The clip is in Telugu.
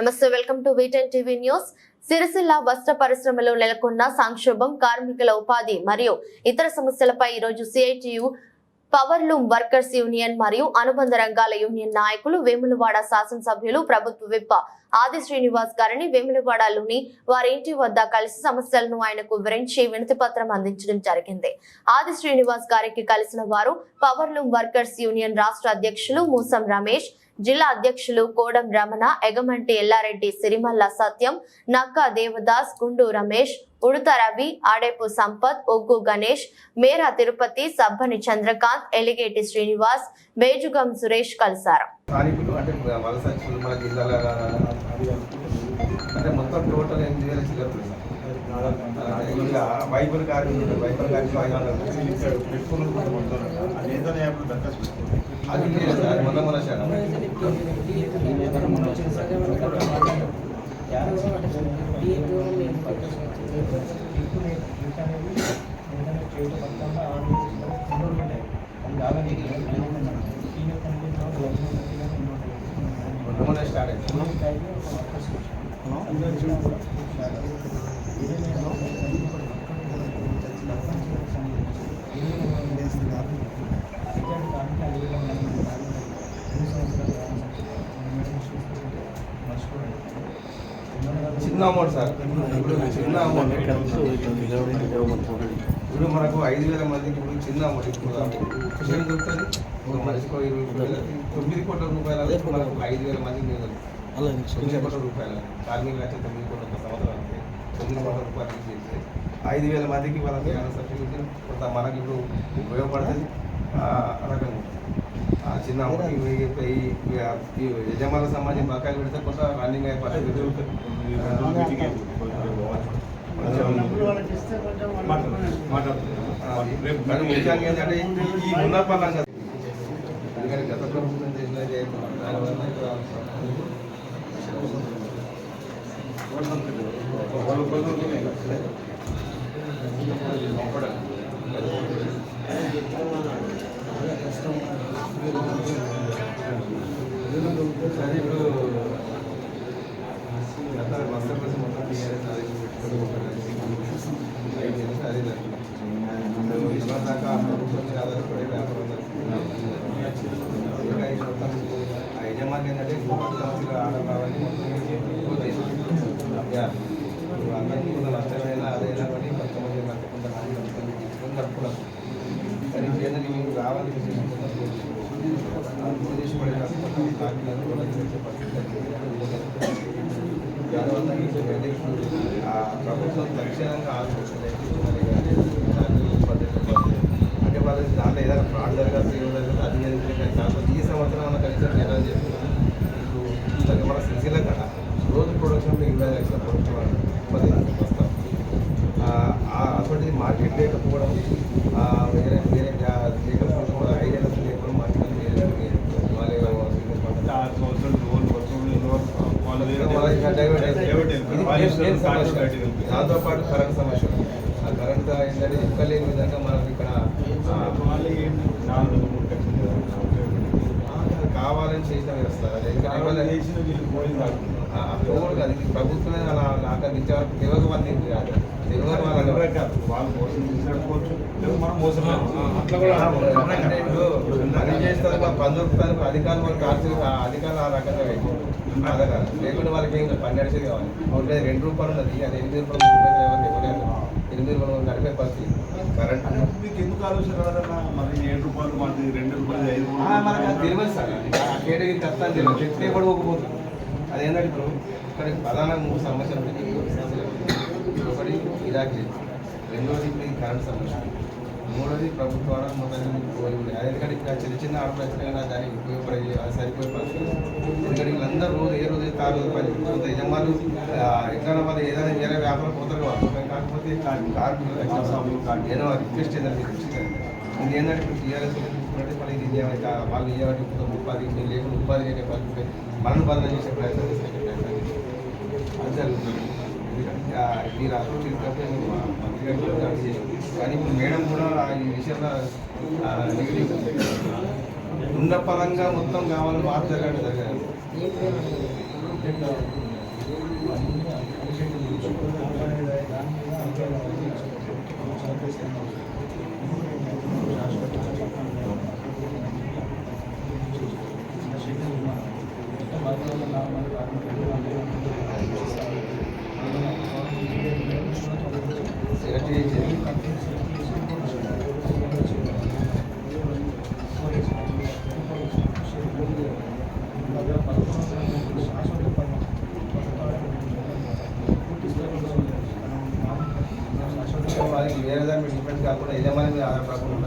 నమస్తే, welcome to V10 TV news. Sircilla వస్త్ర పరిశ్రమలో నెలకొన్న సంక్షోభం, కార్మికుల ఉపాధి మరియు ఇతర సమస్యలపై ఈరోజు సిఐటియు, పవర్లూమ్ వర్కర్స్ యూనియన్ మరియు అనుబంధ రంగాల యూనియన్ నాయకులు, వేములవాడ శాసనసభ్యులు, ప్రభుత్వ విప్ ఆది శ్రీనివాస్ గారిని వేములవాడలోని వారి ఇంటి వద్ద కలిసి సమస్యలను ఆయనకు వివరించి వినతి పత్రం అందించడం జరిగింది. ఆది శ్రీనివాస్ గారికి కలిసిన వారు పవర్లూమ్ వర్కర్స్ యూనియన్ రాష్ట్ర అధ్యక్షులు మూసం రమేష్, జిల్లా అధ్యక్షులు కోడం రమణ, ఎగమంటి ఎల్లారెడ్డి, సిరిమల్ల సత్యం, నక్క దేవదాస్, గుండు రమేష్, ఉడత రవి, ఆడేపు సంపత్, ఒగ్గు గణేష్, మేరా తిరుపతి, సబ్బని చంద్రకాంత్, ఎలిగేటి శ్రీనివాస్, బేజుగం సురేష్ కలిశారు. చిన్న అమౌంట్ సార్, చిన్న అమౌంట్ ఇప్పుడు మనకు 5,000 మందికి ఇప్పుడు చిన్న అమౌంట్ ఇప్పుడు ఏం దొరుకుతుంది. ఒక మనిషికి 9 కోట్ల రూపాయలు మనకు 5,000 మందికి 9 కోట్ల రూపాయలు కార్మికులు వచ్చే 9 కోట్ల సంవత్సరానికి 9 కోట్ల రూపాయలు చేస్తే 5,000 మందికి వాళ్ళకి సర్టిఫికేషన్ కొంత మనకి ఇప్పుడు ఉపయోగపడుతుంది. రకంగా చిన్న ఈ యజమానుల సంబంధించిన బకాయిలు పెడితే కొంత రన్నింగ్ అయిపోతుంది. ముఖ్యంగా ఏంటంటే ఈ ఉన్నపల్లం కదా, ఎందుకంటే గత ప్రభుత్వం యజమాని ఏంటంటే ఆడవాళ్ళని అందరికీ కొంత నష్టమైనా అదైనా కానీ కొంతమంది తీసుకొని తప్పుకున్నాం. కానీ ఏంటంటే మీకు రావాలి ఉద్దేశపడే ప్రభుత్వం తక్షణంగా ఆలోచించలేదు. అంటే వాళ్ళు దాంట్లో ఏదైనా ఫ్రాడ్ జరగాల్సి ఏమన్నా అది కాకపోతే ఈ సంవత్సరం మన కనీసం ఏదని చెప్తున్నాను. ఇప్పుడు మన సిరిసిల్ల కదా రోజు ప్రొడక్షన్లో 20 లక్షల ప్రొడక్షన్ 10 వస్తాం. అటువంటిది మార్కెట్ లేకపోవడం, వేరే వేరే లేకపోవడం కూడా ఐడియాస్ లేకపోవడం, మార్కెట్ దాంతోపాటు కరెంట్ సమస్య. ఆ కరెంట్ ఏంటంటే ఎక్కలేని విధంగా మనకు ఇక్కడ కావాలని చేసిన వ్యవస్థ అది ప్రభుత్వమే అలా ఆకర్షించే వరకు తెలియక మంది కాదు, తెలియక వాళ్ళు పని చేస్తారు. 10 రూపాయలకు అధికారులు వాళ్ళకి అధికారులు ఆ రకంగా అడగాలి, లేకుంటే వాళ్ళకి ఏం పని నడిచేది కావాలి. అవుతుంది 2 రూపాయలు ఉన్నది, అది 8 రూపాయలు ఎవరికి ఇవ్వలేదు. 8 రూపాయలు నడిపే పరిస్థితి. కరెంట్ మీకు ఎందుకు ఆలోచన రాదన్నా? మరి 7 రూపాయలు మాది 2 రూపాయలు 5 రూపాయలు మనకు తెలియదు సార్. ఆ కేటగిరీ కష్టాలు తెలియదు, చెప్తే పడిపోకపోతుంది. అదేంటంటే ఇప్పుడు ఇక్కడ ప్రధాన 3 సమస్యలు ఉంటాయి. ఒకటి గిరాకీ, రెండోది ఇప్పుడు ఈ కరెంట్ సమస్య, మూడోది ప్రభుత్వ మొత్తాన్ని పోయి ఉన్నాయి. ఎందుకంటే ఇక్కడ చిన్న చిన్న ఆడపిల్లగా దానికి ఉపయోగపడే సరిపోయే పరిస్థితి. ఎందుకంటే వీళ్ళందరూ రోజు ఏ రోజు రోజు పని కొంత యజమానులు ఎక్కడైనా వాళ్ళు ఏదైనా వేరే వ్యాపారం పోతారు కావచ్చు. కాకపోతే కార్మికులు ఏదో రిక్వెస్ట్ చేయాలి. ఇది ఏంటంటే ఇప్పుడు టీఆర్ఎస్ తీసుకుంటే మళ్ళీ ఇది వాళ్ళు ఇవ్వాలి ఉపాధి లేకుండా ఉపాధి లేని పరిస్థితి మనల్ని బదనం చేసే ప్రయత్నం చేసే ప్రయత్నం అది జరుగుతుంది. మీరు అసలు తీసుకుంటే మంత్రి గారు చేసి కానీ ఇప్పుడు మేడం కూడా ఈ విషయంలో నెగిటివ్ ఉన్న పరంగా మొత్తం కావాలి మార్పు జరగడం జరగాలి. సెలెక్ట్ చేసేది వాళ్ళకి వేరే దాని మీద డిపెండ్ కాకుండా యజమాని మీద ఆధారపడకుండా